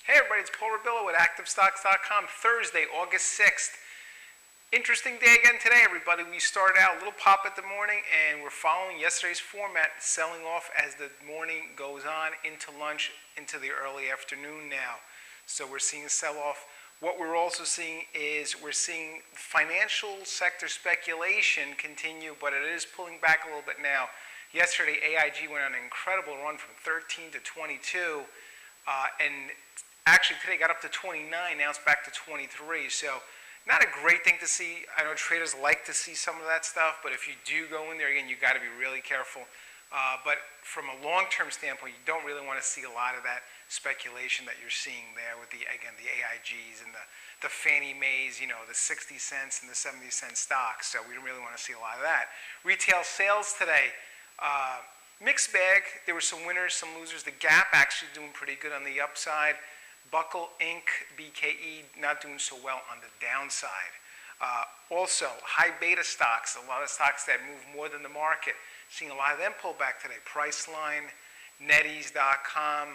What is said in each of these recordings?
Hey everybody, it's Paul Rabillo with ActiveStocks.com, Thursday, August 6th. Interesting day again today, everybody. We started out a little pop at the morning, and we're following yesterday's format, selling off as the morning goes on into lunch, into the early afternoon now. So we're seeing a sell-off. What we're also seeing is we're seeing financial sector speculation continue, but it is pulling back a little bit now. Yesterday, AIG went on an incredible run from 13 to 22, and actually today got up to 29, now it's back to 23. So not a great thing to see. I know traders like to see some of that stuff, but if you do go in there, again, you got to be really careful. But from a long-term standpoint, you don't really want to see a lot of that speculation that you're seeing there with the AIGs and the Fannie Maes, you know, the 60 cents and the 70-cent stocks. So we don't really want to see a lot of that. Retail sales today, mixed bag. There were some winners, some losers. The Gap actually doing pretty good on the upside. Buckle, Inc., BKE not doing so well on the downside. Also, high beta stocks, a lot of stocks that move more than the market. Seeing a lot of them pull back today. Priceline, NetEase.com,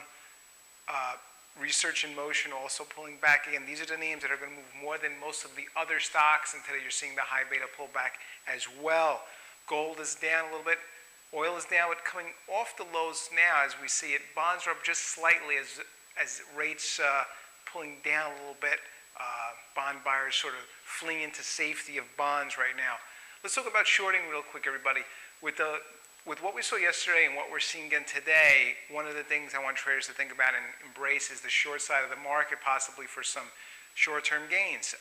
Research in Motion also pulling back. Again, these are the names that are going to move more than most of the other stocks, and today you're seeing the high beta pull back as well. Gold is down a little bit. Oil is down, but coming off the lows now as we see it. Bonds are up just slightly as rates pulling down a little bit. Bond buyers sort of fleeing into safety of bonds right now. Let's talk about shorting real quick, everybody. With what we saw yesterday and what we're seeing again today, one of the things I want traders to think about and embrace is the short side of the market, possibly for some short-term gains.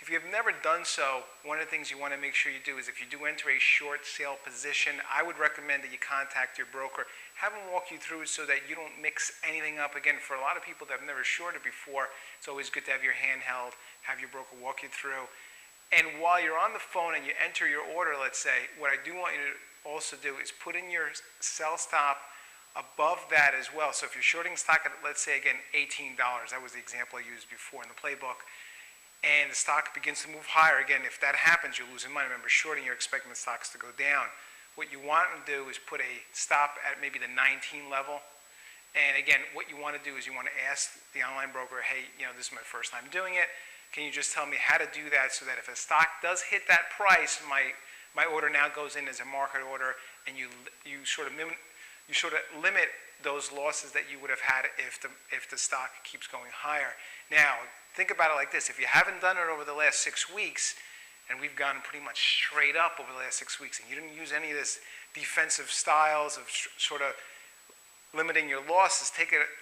If you have never done so, one of the things you want to make sure you do is if you do enter a short sale position, I would recommend that you contact your broker. Have them walk you through it so that you don't mix anything up. Again, for a lot of people that have never shorted before, it's always good to have your hand held, have your broker walk you through. And while you're on the phone and you enter your order, let's say, what I do want you to also do is put in your sell stop above that as well. So if you're shorting stock at, let's say, again, $18, that was the example I used before in the playbook, and the stock begins to move higher. Again, if that happens, you're losing money. Remember, shorting, you're expecting the stocks to go down. What you want to do is put a stop at maybe the 19 level. And again, what you want to do is you want to ask the online broker, hey, you know, this is my first time doing it. Can you just tell me how to do that so that if a stock does hit that price, my order now goes in as a market order, and you sort of limit those losses that you would have had if the stock keeps going higher. Now, think about it like this. If you haven't done it over the last 6 weeks, and we've gone pretty much straight up over the last 6 weeks, and you didn't use any of this defensive styles of sort of limiting your losses,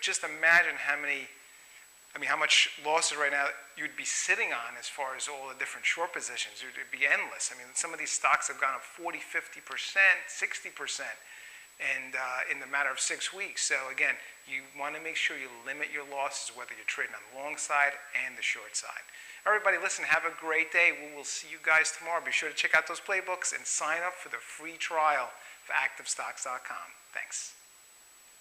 just imagine how much losses right now you'd be sitting on as far as all the different short positions. It would be endless. I mean, some of these stocks have gone up 40, 50%, 60%. And in the matter of 6 weeks. So again, you want to make sure you limit your losses, whether you're trading on the long side and the short side. Everybody, listen, have a great day. We will see you guys tomorrow. Be sure to check out those playbooks and sign up for the free trial of ActiveStocks.com. Thanks.